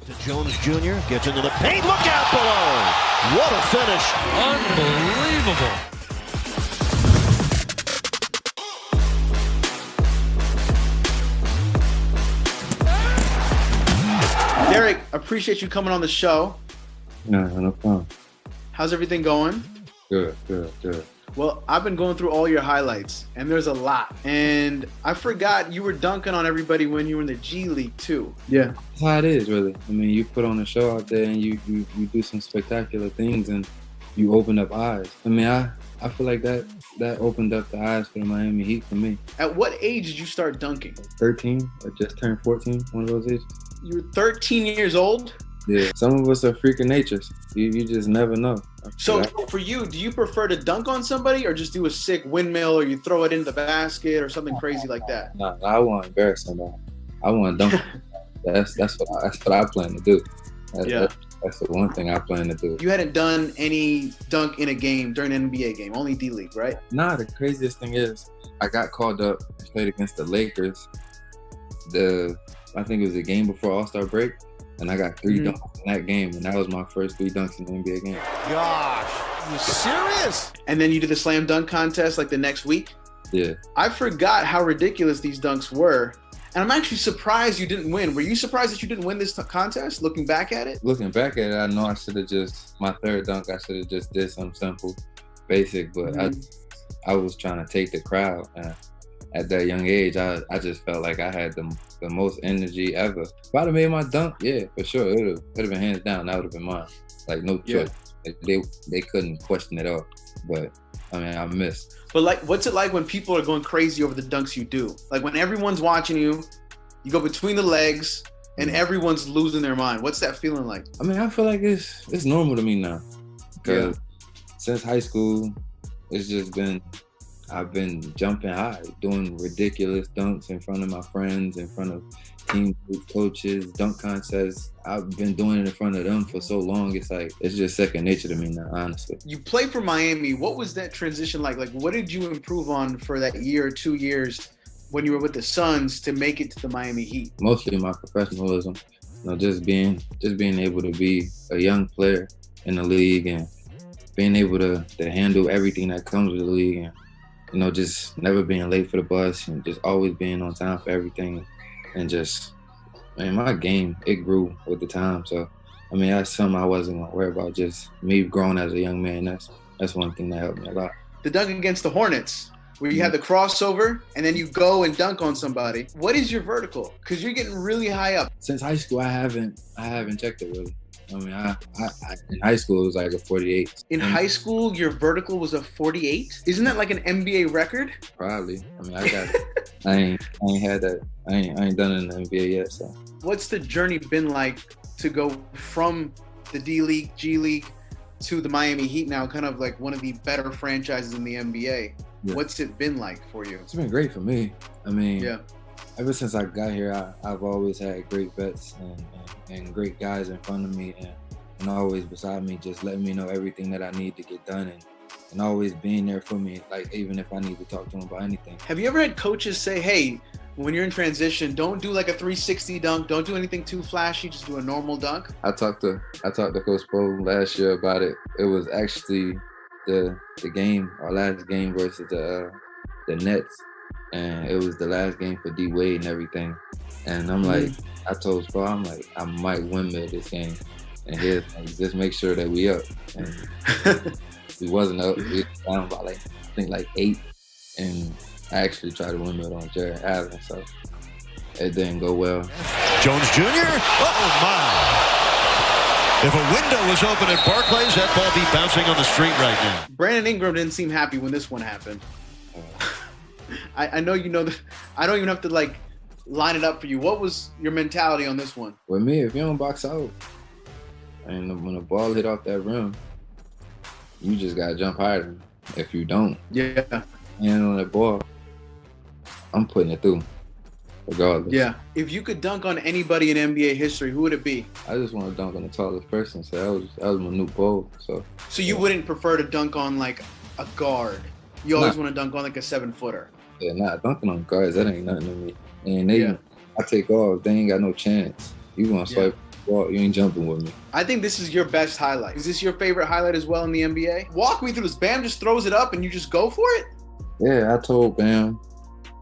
To Jones Jr. gets into the paint. Look out below. What a finish. Unbelievable. Derek, appreciate you coming on the show. No problem. How's everything going? Good. Well, I've been going through all your highlights, and there's a lot. And I forgot you were dunking on everybody when you were in the G League, too. Yeah. That's how it is, really. I mean, you put on a show out there, and you do some spectacular things, and you open up eyes. I mean, I feel like that opened up the eyes for the Miami Heat for me. At what age did you start dunking? 13. I just turned 14, one of those ages. You were 13 years old? Yeah. Some of us are freak of natures. You just never know. So for you, do you prefer to dunk on somebody or just do a sick windmill or you throw it into the basket or something crazy like that? No, I want to embarrass somebody. I want to dunk. That's what I plan to do. That's the one thing I plan to do. You hadn't done any dunk in a game during an NBA game, only D League, right? Nah, the craziest thing is I got called up and played against the Lakers. I think it was the game before All-Star break, and I got 3 dunks in that game, and that was my first 3 dunks in the NBA game. Gosh, you serious? And then you did the slam dunk contest like the next week? Yeah. I forgot how ridiculous these dunks were. And I'm actually surprised you didn't win. Were you surprised that you didn't win this contest, looking back at it? Looking back at it, I know I should have my third dunk, I should have just did something simple, basic, but I was trying to take the crowd. And at that young age, I just felt like I had the most energy ever. If I'd have made my dunk, yeah, for sure, it would have been hands down. That would have been mine. Like, no choice. Yeah. They couldn't question it all. But, I mean, I missed. But, like, what's it like when people are going crazy over the dunks you do? Like, when everyone's watching you, you go between the legs, and everyone's losing their mind. What's that feeling like? I mean, I feel like it's normal to me now. Because since high school, it's just I've been jumping high, doing ridiculous dunks in front of my friends, in front of team coaches, dunk contests. I've been doing it in front of them for so long. It's like, it's just second nature to me now, honestly. You played for Miami. What was that transition like? Like, what did you improve on for that year or 2 years when you were with the Suns to make it to the Miami Heat? Mostly my professionalism, just being able to be a young player in the league and being able to handle everything that comes with the league, and just never being late for the bus and just always being on time for everything. And just, man, my game, it grew with the time. So, I mean, that's something I wasn't going to worry about. Just me growing as a young man, that's one thing that helped me a lot. The dunk against the Hornets, where you had the crossover and then you go and dunk on somebody. What is your vertical? Because you're getting really high up. Since high school, I haven't checked it really. I mean, I in high school, it was like a 48. In high school, your vertical was a 48? Isn't that like an NBA record? Probably. I mean, I got it. I ain't had that. I ain't done it in the NBA yet, so. What's the journey been like to go from the D League, G League, to the Miami Heat now, kind of like one of the better franchises in the NBA? Yeah. What's it been like for you? It's been great for me. I mean, ever since I got here, I've always had great vets and great guys in front of me and always beside me, just letting me know everything that I need to get done and always being there for me, like even if I need to talk to them about anything. Have you ever had coaches say, hey, when you're in transition, don't do like a 360 dunk, don't do anything too flashy, just do a normal dunk? I talked to Coach Poe last year about it. It was actually the game, our last game versus the Nets. And it was the last game for D Wade and everything. And I'm like, I told Spo, I'm like, I might windmill this game. And here, just make sure that we up. And we wasn't up. We were down by I think 8. And I actually tried to windmill on Jared Allen, so it didn't go well. Jones Jr. Oh my! If a window was open at Barclays, that ball be bouncing on the street right now. Brandon Ingram didn't seem happy when this one happened. I know you know that. I don't even have to line it up for you. What was your mentality on this one? With me, if you don't box out, and when the ball hit off that rim, you just gotta jump higher than him. If you don't, and on that ball, I'm putting it through, regardless. Yeah. If you could dunk on anybody in NBA history, who would it be? I just want to dunk on the tallest person, so that was my new goal. So you wouldn't prefer to dunk on like a guard? You always want to dunk on like a 7-footer. Yeah, dunking on guards, that ain't nothing to me. And I take off, they ain't got no chance. You gonna swipe Well, you ain't jumping with me. I think this is your best highlight. Is this your favorite highlight as well in the NBA? Walk me through this. Bam just throws it up and you just go for it? Yeah, I told Bam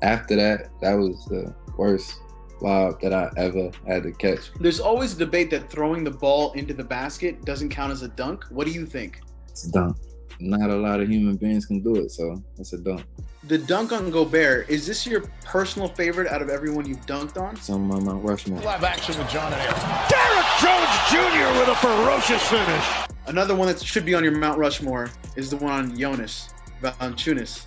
after that was the worst lob that I ever had to catch. There's always a debate that throwing the ball into the basket doesn't count as a dunk. What do you think? It's a dunk. Not a lot of human beings can do it, so it's a dunk. The dunk on Gobert, is this your personal favorite out of everyone you've dunked on? Some of my Mount Rushmore. Live action with John and Aaron. Derrick Jones Jr. with a ferocious finish. Another one that should be on your Mount Rushmore is the one on Jonas Valanciunas.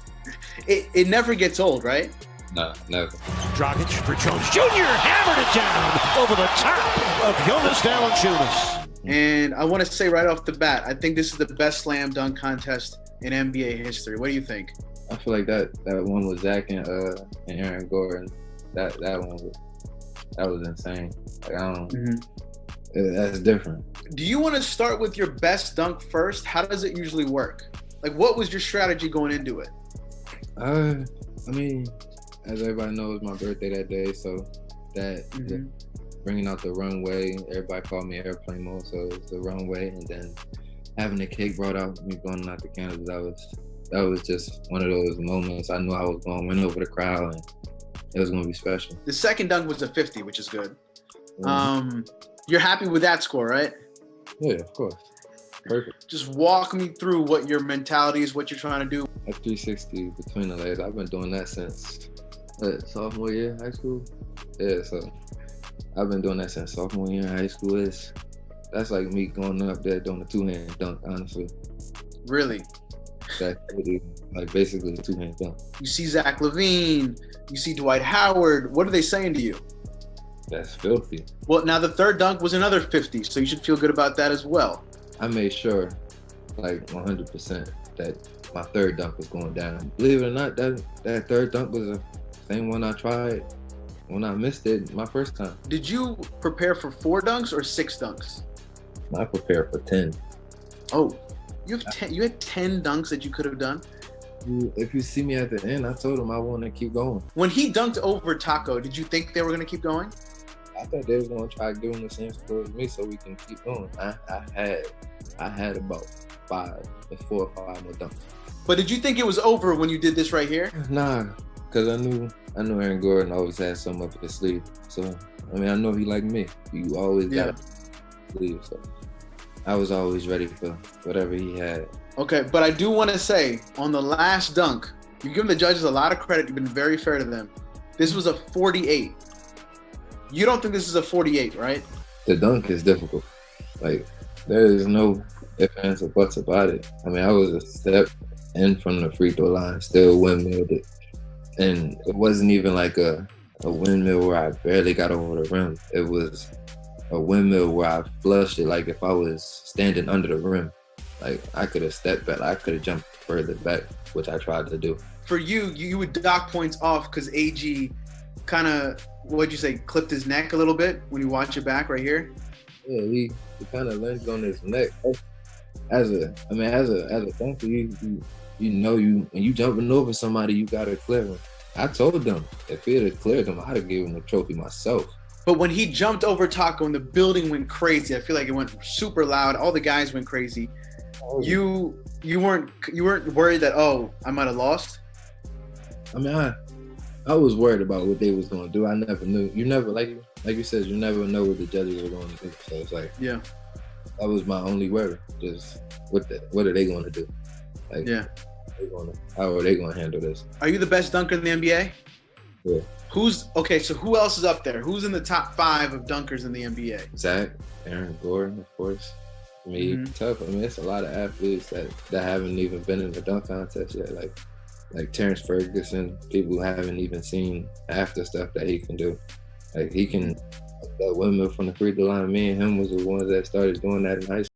It never gets old, right? Nah, never. Dragic for Jones Jr. hammered it down over the top of Jonas Valanciunas. And I want to say right off the bat, I think this is the best slam dunk contest in NBA history. What do you think? I feel like that one with Zach and Aaron Gordon, that was insane. Like I don't, that's different. Do you want to start with your best dunk first? How does it usually work? Like, what was your strategy going into it? I mean, as everybody knows, my birthday that day, so that bringing out the runway, everybody called me airplane mode, so it's the runway, and then having the cake brought out, me going out the candles, that was just one of those moments. I knew I was going to win over the crowd, and it was going to be special. The second dunk was a 50, which is good. You're happy with that score, right? Yeah, of course. Perfect. Just walk me through what your mentality is, what you're trying to do. At 360 between the legs, I've been doing that since sophomore year high school. Yeah, so I've been doing that since sophomore year in high school. That's like me going up there doing a two-hand dunk, honestly. Really? That's like basically a two-hand dunk. You see Zach LaVine, you see Dwight Howard. What are they saying to you? That's filthy. Well, now the third dunk was another 50, so you should feel good about that as well. I made sure, like 100%, that my third dunk was going down. Believe it or not, that third dunk was the same one I tried when I missed it my first time. Did you prepare for 4 dunks or 6 dunks? I prepared for 10. Oh, you had 10 dunks that you could have done? If you see me at the end, I told him I want to keep going. When he dunked over Taco, did you think they were going to keep going? I thought they was going to try to give him the same score as me so we can keep going. I had about 4 or 5 more dunks. But did you think it was over when you did this right here? Nah, because I knew Aaron Gordon always had something up his sleeve. So, I mean, I know he like me. You always got a sleeve. So I was always ready for whatever he had. Okay, but I do want to say, on the last dunk, you've given the judges a lot of credit. You've been very fair to them. This was a 48. You don't think this is a 48, right? The dunk is difficult. Like, there is no ifs, ands, or buts about it. I mean, I was a step in from the free throw line, still windmilled it. And it wasn't even like a windmill where I barely got over the rim. It was a windmill where I flushed it like if I was standing under the rim. Like, I could have stepped back. I could have jumped further back, which I tried to do. For you would dock points off because AG kind of, what'd you say, clipped his neck a little bit when you watch it back right here? Yeah, he kind of landed on his neck. As a dunker, you know when you jumping over somebody, you gotta clear him. I told them if he had cleared him, I'd have given him the trophy myself. But when he jumped over Taco and the building went crazy, I feel like it went super loud. All the guys went crazy. You weren't worried that, oh, I might have lost? I mean, I was worried about what they was gonna do. I never knew. You never, like you said, you never know what the judges are going to do. So it's like, yeah, that was my only worry. Just what are they going to do? Like, yeah, how are they going to handle this? Are you the best dunker in the NBA? Yeah. So who else is up there? Who's in the top 5 of dunkers in the NBA? Zach, Aaron Gordon, of course. Me, tough. I mean, it's a lot of athletes that haven't even been in the dunk contest yet. Like Terrence Ferguson, people who haven't even seen half the stuff that he can do. Like, he can, that windmill from the free throw line, me and him was the ones that started doing that in high school.